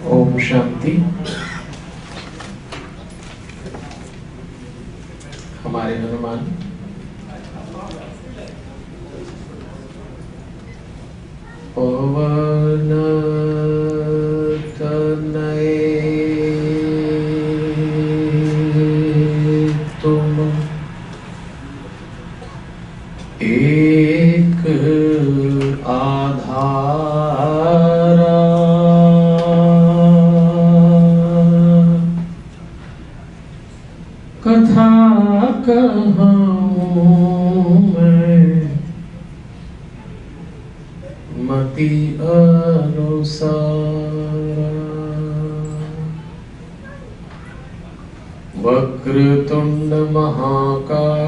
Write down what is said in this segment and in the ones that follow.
ओम शांति। हमारे हनुमान पवन तनय तुम एक आधारा, कथा कहूँ मैं मति अनुसार। वक्रतुंड महाकाय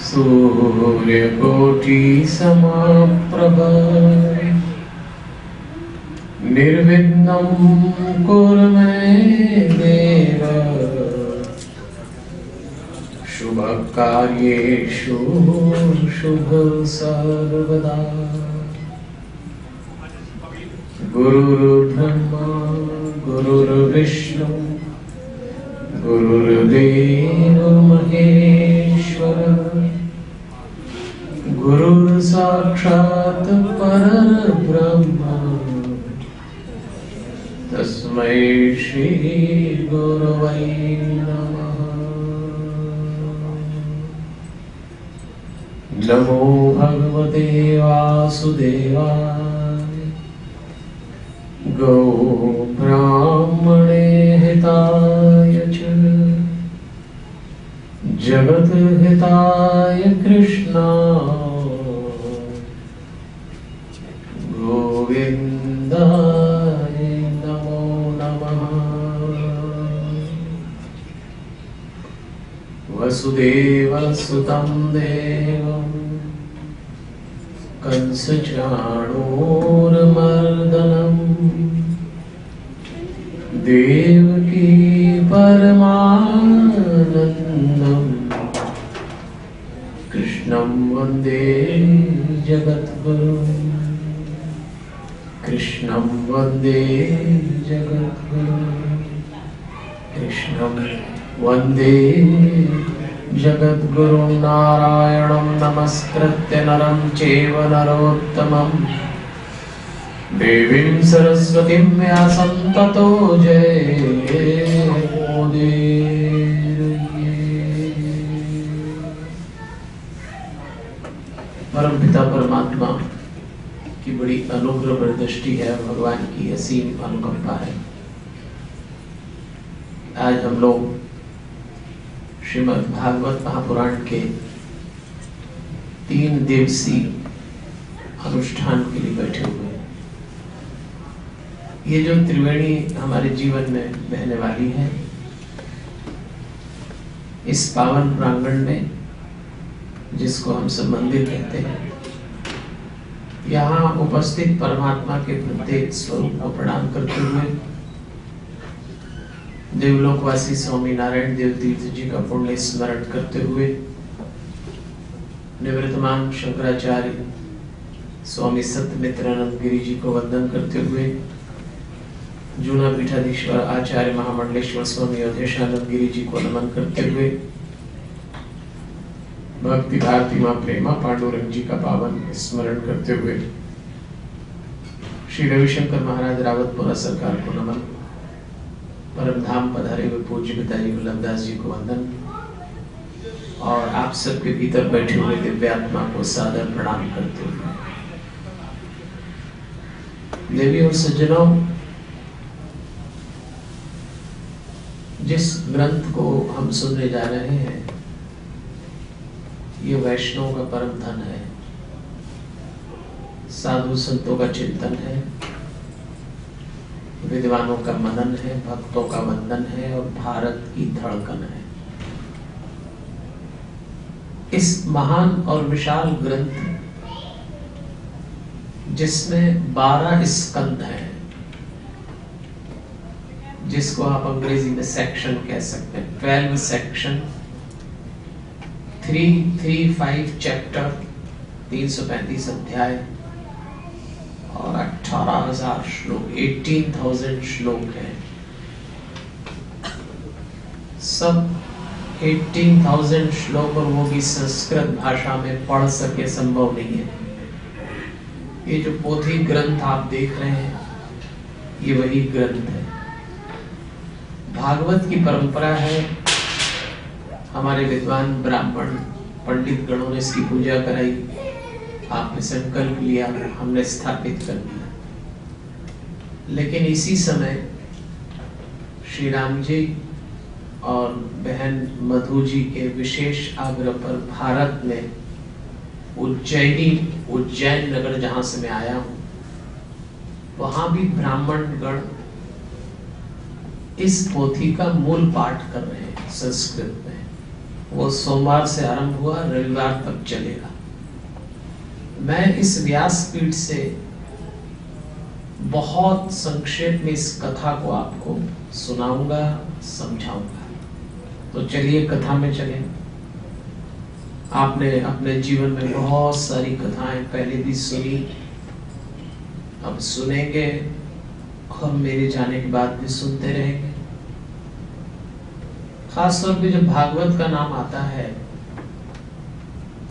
सूर्यकोटि समप्रभ निर्विघ्नं कुरु मे देव शुभकार्येषु शुभ सर्वदा। गुरुर्ब्रह्मा गुरुर्विष्णु गुरुर्देवो महेश्वर गुरुर्साक्षात् परब्रह्म तस्मै श्री गुरवे नमः। नमो भगवते वासुदेवाय गौ ब्राह्मणे हिताय च जगत हिताय कृष्णाय गोविन्दाय नमो नमः। वसुदेवसुतं देवं कंसचाणूरमर्दनं देवकी परमानन्दं कृष्णं वन्दे जगद्गुरुं कृष्णं वन्दे जगद्गुरुं कृष्णं वन्दे जगद्गुरुं। नारायणं नमस्कृत्य नरं चैव नरोत्तमं देवीं सरस्वतीं व्यासं ततो जयमुदीरये। परमपिता परमात्मा की बड़ी अनुग्रह दृष्टि है, भगवान की असीम अनुकंपा है। आज हम लोग श्रीमद् भागवत महापुराण के 3 दिवसीय अनुष्ठान के लिए बैठे हुए हैं। ये जो त्रिवेणी हमारे जीवन में बहने वाली है, इस पावन प्रांगण में जिसको हम सब मंदिर कहते हैं, यहाँ उपस्थित परमात्मा के प्रत्येक स्वरूप को प्रणाम करते हुए देवलोकवासी स्वामी नारायण देव तीर्थ जी का पुण्य स्मरण करते हुए निवृत्तमान शंकराचार्य स्वामी सत्यमित्रानंद गिरी जी को वंदन करते हुए जूना पीठाधीश्वर आचार्य महामंडलेश्वर स्वामी अवधेशानंद गिरी जी को नमन करते हुए भक्ति भारती मां प्रेमा पांडुरंग जी का पावन स्मरण करते हुए श्री रविशंकर महाराज रावतपुरा सरकार को नमन, परम धाम पधारे हुए पूज्य पिताजी वल्लभदास जी को वंदन और आप सबके भीतर बैठे हुए दिव्यात्मा को सादर प्रणाम करते हुए देवी और सज्जनों, जिस ग्रंथ को हम सुनने जा रहे हैं ये वैष्णव का परम धन है, साधु संतों का चिंतन है, विद्वानों का मनन है, भक्तों का वंदन है और भारत की धड़कन है। इस महान और विशाल ग्रंथ जिसमें 12 स्कंद हैं, जिसको आप अंग्रेजी में सेक्शन कह सकते हैं, 12 सेक्शन, 335 चैप्टर, 335 अध्याय और 18,000 श्लोक, 18,000 श्लोक हैं। सब 18,000 श्लोक और वो भी संस्कृत भाषा में पढ़ सके संभव नहीं है। ये जो पोथी ग्रंथ आप देख रहे हैं ये वही ग्रंथ है। भागवत की परंपरा है। हमारे विद्वान ब्राह्मण पंडित गणों ने इसकी पूजा कराई, आपने संकल्प लिया, हमने स्थापित कर दिया। लेकिन इसी समय श्री राम जी और बहन मधु जी के विशेष आग्रह पर भारत में उज्जैन नगर जहां से मैं आया हूं, वहां भी ब्राह्मण गण इस पोथी का मूल पाठ कर रहे हैं संस्कृत में। वो सोमवार से आरंभ हुआ, रविवार तक चलेगा। मैं इस व्यासपीठ से बहुत संक्षेप में इस कथा को आपको सुनाऊंगा, समझाऊंगा। तो चलिए कथा में चलें। आपने अपने जीवन में बहुत सारी कथाएं पहले भी सुनी, अब सुनेंगे और मेरे जाने के बाद भी सुनते रहेंगे। खासतौर पे जब भागवत का नाम आता है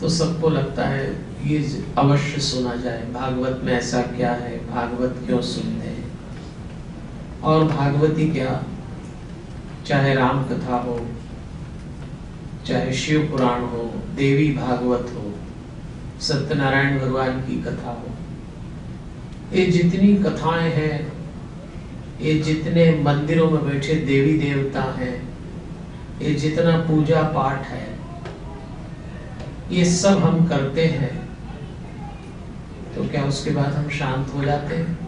तो सबको लगता है ये अवश्य सुना जाए। भागवत में ऐसा क्या है, भागवत क्यों सुनते हैं, और भागवती क्या, चाहे राम कथा हो, चाहे शिव पुराण हो, देवी भागवत हो, सत्यनारायण भगवान की कथा हो, ये जितनी कथाएं हैं, ये जितने मंदिरों में बैठे देवी देवता हैं, ये जितना पूजा पाठ है, ये सब हम करते हैं तो क्या उसके बाद हम शांत हो जाते हैं?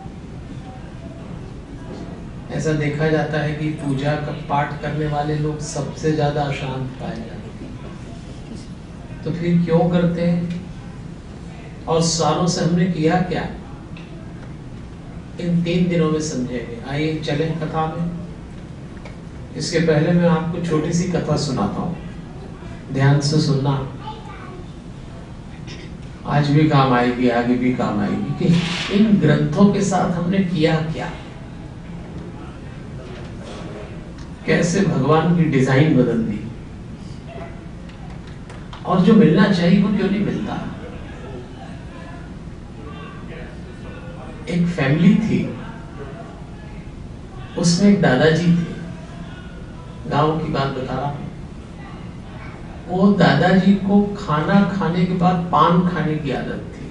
ऐसा देखा जाता है कि पूजा का पाठ करने वाले लोग सबसे ज्यादा अशांत पाए जाते हैं। तो फिर क्यों करते हैं और सालों से हमने किया क्या? इन 3 दिनों में समझेंगे। आइए चलें कथा में। इसके पहले मैं आपको छोटी सी कथा सुनाता हूँ, ध्यान से सुनना। आज भी काम आएगी, आगे भी काम आएगी कि इन ग्रंथों के साथ हमने किया क्या, कैसे भगवान की डिजाइन बदल दी, और जो मिलना चाहिए वो क्यों नहीं मिलता। एक फैमिली थी, उसमें एक दादाजी थे, गांव की बात बता रहा हूं। वो दादाजी को खाना खाने के बाद पान खाने की आदत थी।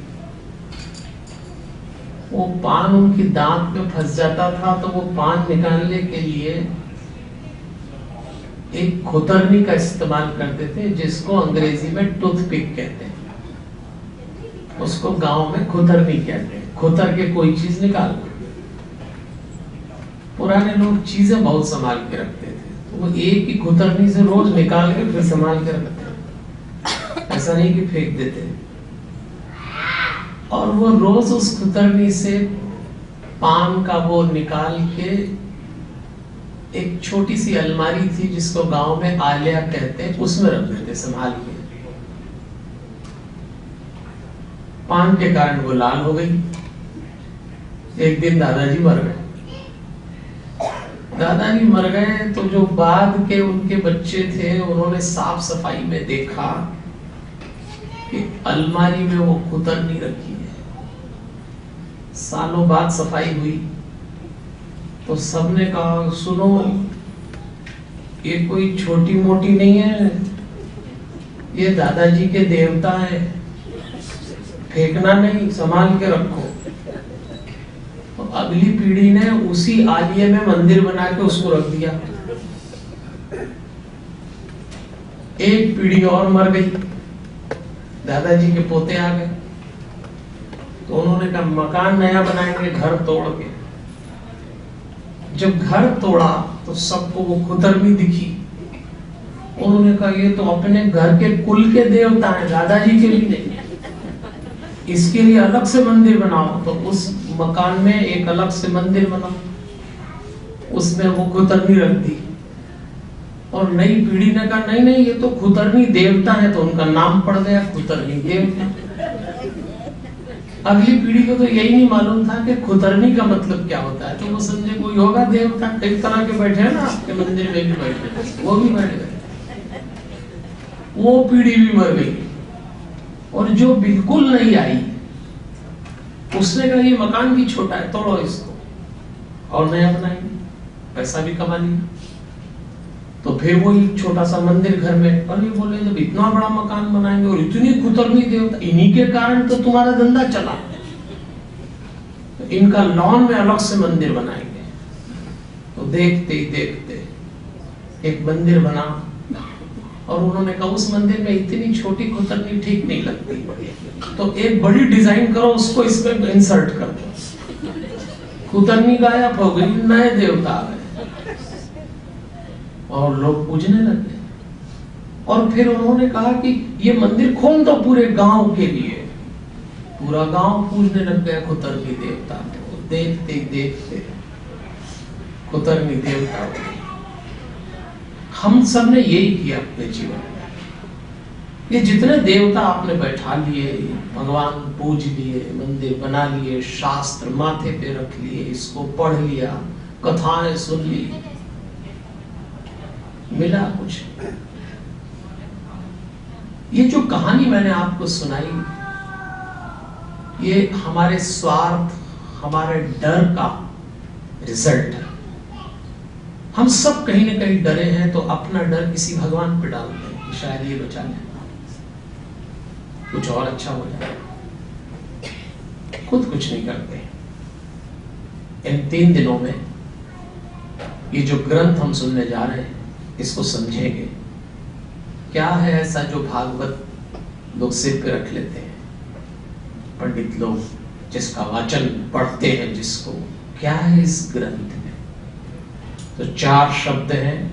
वो पान उनकी दांत में फंस जाता था तो वो पान निकालने के लिए एक खुतरनी का इस्तेमाल करते थे, जिसको अंग्रेजी में टूथपिक कहते हैं। उसको गांव में खुतरनी कहते हैं। खुतर के कोई चीज निकाल, पुराने लोग चीजें बहुत संभाल के रखते थे, तो वो एक ही खुतरनी से रोज निकाल के फिर संभाल के रखते, ऐसा नहीं कि फेंक देते। और वो रोज उस खुतरनी से पान का वो निकाल के एक छोटी सी अलमारी थी जिसको गांव में आलिया कहते हैं, उसमें रख देते संभाल के। पान के कारण वो लाल हो गई। एक दिन दादाजी मर गए। दादाजी मर गए तो जो बाद के उनके बच्चे थे उन्होंने साफ सफाई में देखा कि अलमारी में वो खुतरनी रखी है। सालों बाद सफाई हुई तो सबने कहा, सुनो ये कोई छोटी मोटी नहीं है, ये दादाजी के देवता है, फेंकना नहीं, संभाल के रखो। तो अगली पीढ़ी ने उसी आलिये में मंदिर बना के उसको रख दिया। एक पीढ़ी और मर गई, दादाजी के पोते आ गए तो उन्होंने कहा मकान नया बनाएंगे, घर तोड़ के। जब घर तोड़ा तो सबको वो खुतरनी दिखी। उन्होंने कहा ये तो अपने घर के कुल के देवता हैं, दादाजी के भी नहीं, इसके लिए अलग से मंदिर बनाओ। तो उस मकान में एक अलग से मंदिर बना, उसमें वो खुतरनी रख दी। और नई पीढ़ी ने कहा नहीं नहीं ये तो खुतरनी देवता है, तो उनका नाम पड़ गया खुतरनी देवता। अगली पीढ़ी को तो यही नहीं मालूम था कि खुतरनी का मतलब क्या होता है, तो वो समझे कोई होगा देवता, कई तरह के बैठे हैं ना आपके मंदिर में भी बैठे, वो भी बैठ गए, वो पीढ़ी भी मर गई। और जो बिल्कुल नहीं आई उसने कहा ये मकान भी छोटा है, तोड़ो इसको और नया बनाएंगे, पैसा भी कमा लिया। तो फिर वो एक छोटा सा मंदिर घर में, और ये बोले जब इतना बड़ा मकान बनाएंगे और इतनी कुतरनी देवता, इन्हीं के कारण तो तुम्हारा धंधा चला, तो इनका लॉन में अलग से मंदिर बनाएंगे। तो देखते ही देखते एक मंदिर बना, और उन्होंने कहा उस मंदिर में इतनी छोटी कुतरनी ठीक नहीं लगती, तो एक बड़ी डिजाइन करो, उसको इसमें इंसर्ट कर दो। कुतरनी गायब हो गई, नए देवता आ गए और लोग पूजने लगे। और फिर उन्होंने कहा कि ये मंदिर खोल दो पूरे गांव के लिए, पूरा गांव पूजने लग गया कुतरनी देवता को। देखते देखते कुतरनी देवता हो। हम सब ने यही किया अपने जीवन में। ये जितने देवता आपने बैठा लिए, भगवान पूज लिए, मंदिर बना लिए, शास्त्र माथे पे रख लिए, इसको पढ़ लिया, कथाएं सुन ली, मिला कुछ? ये जो कहानी मैंने आपको सुनाई, ये हमारे स्वार्थ, हमारे डर का रिजल्ट है। हम सब कहीं ना कहीं डरे हैं, तो अपना डर किसी भगवान पे डालते हैं कि शायद ये बचा ले, कुछ और अच्छा हो जाए, खुद कुछ नहीं करते। इन 3 दिनों में ये जो ग्रंथ हम सुनने जा रहे हैं, इसको समझेंगे। क्या है ऐसा जो भागवत लोग सिर पे रख लेते हैं, पंडित लोग जिसका वाचन पढ़ते हैं, जिसको क्या है इस ग्रंथ में? तो 4 शब्द हैं।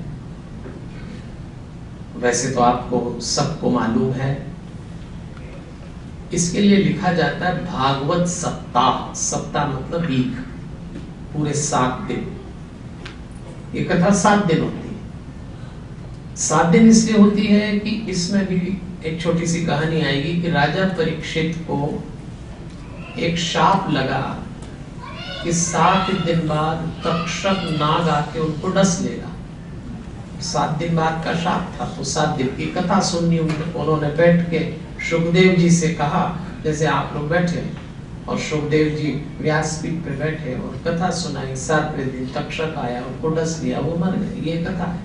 वैसे तो आपको सबको मालूम है, इसके लिए लिखा जाता है भागवत सप्ताह। सप्ताह मतलब वीक, पूरे 7 दिन। ये कथा 7 दिन होती है। 7 दिन इसलिए होती है कि इसमें भी एक छोटी सी कहानी आएगी कि राजा परीक्षित को एक शाप लगा कि 7 दिन बाद तक्षक नाग आके उनको डस लेगा। 7 दिन बाद का शाप था, तो 7 दिन की कथा सुननी। उन्होंने बैठ के सुखदेव जी से कहा, जैसे आप लोग बैठे और सुखदेव जी व्यासपीठ पे बैठे और कथा सुनाई। 7वें दिन तक्षक आया, उनको डस लिया, वो मर गए। ये कथा है।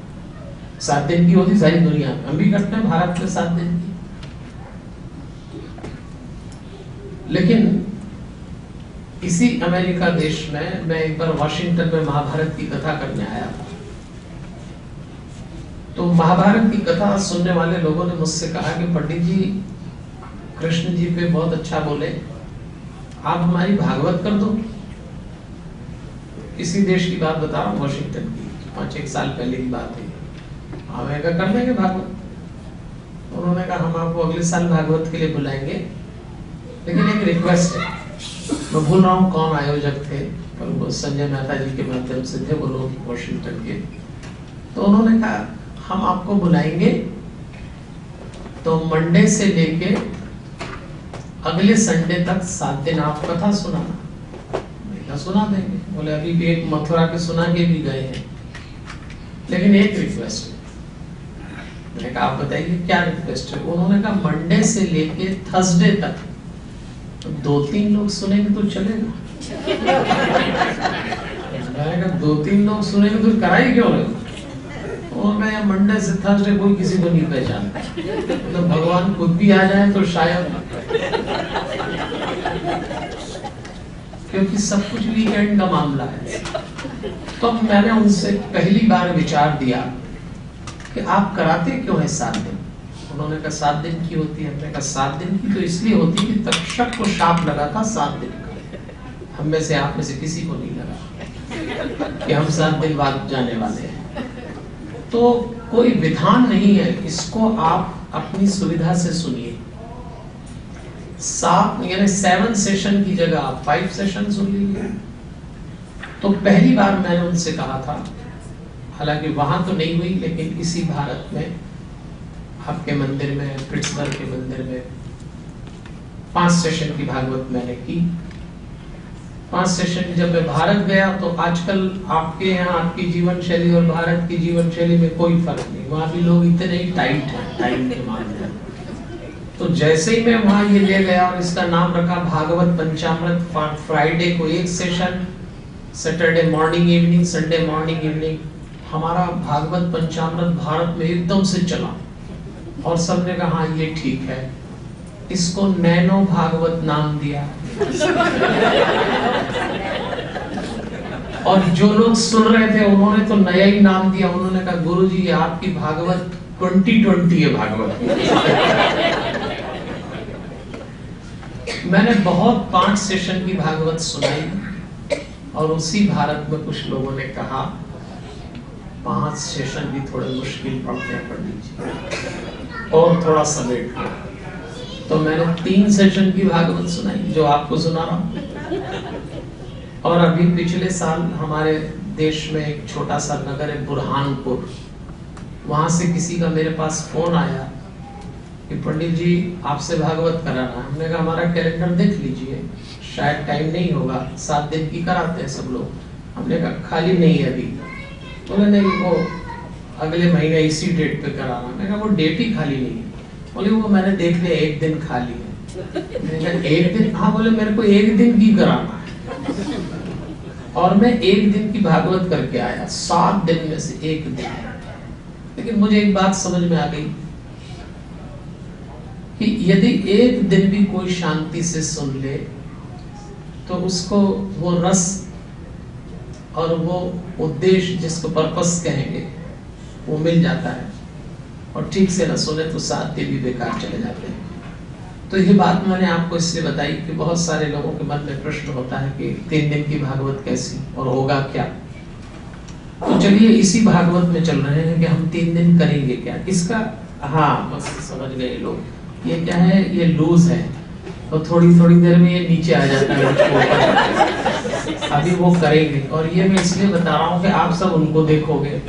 7 दिन की होती सारी दुनिया में, हम भी करते हैं भारत में 7 दिन की। लेकिन इसी अमेरिका देश में मैं एक बार वॉशिंगटन में महाभारत की कथा करने आया था। तो महाभारत की कथा सुनने वाले लोगों ने मुझसे कहा कि पंडित जी कृष्ण जी पे बहुत अच्छा बोले, आप हमारी भागवत कर दो। इसी देश की बात बता रहा हूँ, वॉशिंगटन की, 5-1 साल पहले की बात है। हमें कहा कर देंगे भागवत। उन्होंने कहा हम आपको अगले साल भागवत के लिए बुलाएंगे, लेकिन एक रिक्वेस्ट है। मैं भूल रहा हूँ कौन आयोजक थे, पर वो संजय मेहता जी के माध्यम से थे वो लोग वॉशिंगटन के। तो उन्होंने कहा हम आपको बुलाएंगे, तो मंडे से लेके अगले संडे तक 7 दिन आप कथा सुनाना। मैं सुना देंगे। बोले अभी भी एक मथुरा के सुना के भी गए हैं, लेकिन एक रिक्वेस्ट है। मैंने कहा आप बताइए क्या रिक्वेस्ट है? उन्होंने कहा मंडे से लेके थर्सडे तक 2-3 लोग सुनेंगे तो चलेगा। मैंने कहा 2-3 लोग सुनेंगे तो कराई क्यों रहे? उन्होंने कहा मंडे से थर्सडे कोई किसी को नहीं पहचानता, मतलब भगवान खुद भी आ जाए तो शायद, क्योंकि सब कुछ वीकेंड का मामला है। तो मैंने उनसे पहली बार विचार दिया कि आप कराते क्यों है 7 दिन? उन्होंने कहा 7 दिन की होती है। हमने कहा 7 दिन की तो इसलिए होती है कि तक्षक को शाप लगा था 7 दिन का। हम में से आप में से किसी को नहीं लगा कि हम 7 दिन बाद जाने वाले हैं। तो कोई विधान नहीं है, इसको आप अपनी सुविधा से सुनिए। 7 सेशन की जगह आप 5 सेशन सुन लीजिए। तो पहली बार मैंने उनसे कहा था, हालांकि वहां तो नहीं हुई, लेकिन इसी भारत में आपके मंदिर में, पिट्सबर्ग के मंदिर में 5 सेशन की भागवत मैंने की। 5 सेशन जब मैं भारत गया तो आजकल आपके यहाँ आपकी जीवन शैली और भारत की जीवन शैली में कोई फर्क नहीं, वहां भी लोग इतने ही टाइट हैं, टाइम के मामले में। तो जैसे ही मैं वहां ये ले गया और इसका नाम रखा भागवत पंचामृत, फ्राइडे को एक session, Saturday morning evening, Sunday morning evening, हमारा भागवत पंचामृत भारत में एकदम से चला और सबने कहा हाँ ये ठीक है। इसको नैनो भागवत नाम दिया और जो लोग सुन रहे थे उन्होंने तो नया ही नाम दिया, उन्होंने कहा गुरुजी ये आपकी भागवत 2020 है भागवत। मैंने बहुत 5 सेशन की भागवत सुनाई और उसी भारत में कुछ लोगों ने कहा 5 सेशन भी थोड़े मुश्किल पड़ते हैं पंडित जी, और थोड़ा समेट लो। तो मैंने 3 सेशन की भागवत सुनाई जो आपको सुना रहा हूं। और अभी पिछले साल हमारे देश में एक छोटा सा नगर है बुरहानपुर, वहां से किसी का मेरे पास फोन आया कि पंडित जी आपसे भागवत कराना। हमने कहा हमारा कैलेंडर देख लीजिए, शायद टाइम नहीं होगा, 7 दिन की कराते हैं सब लोग। हमने कहा खाली नहीं है अभी। बोले नहीं वो अगले महीने इसी डेट पे कराना। मैंने कहा वो डेट ही खाली नहीं है। बोले वो मैंने देख लिया 1 दिन खाली है। मैंने कहा 1 दिन? हाँ। बोले मेरे को 1 दिन की कराना है। और मैं 1 दिन की भागवत करके आया, 7 दिन में से 1 दिन। लेकिन मुझे एक बात समझ में आ गई कि यदि 1 दिन भी कोई शांति से सुन ले तो उसको वो रस और वो उद्देश्य जिसको पर्पस कहेंगे वो मिल जाता है। और ठीक से न सुने तो 7 दिन भी बेकार चले जाते हैं। तो ये बात मैंने आपको इसलिए बताई कि बहुत सारे लोगों के मन में प्रश्न होता है कि 3 दिन की भागवत कैसी और होगा क्या। तो चलिए इसी भागवत में चल रहे हैं कि हम 3 दिन करेंगे क्या इसका। हाँ बस समझ गए लोग, ये क्या है, ये लूज है और थोड़ी थोड़ी देर में ये नीचे आ जाता है। अभी वो करेंगे और ये मैं इसलिए बता रहा हूँ कि आप सब उनको देखोगे।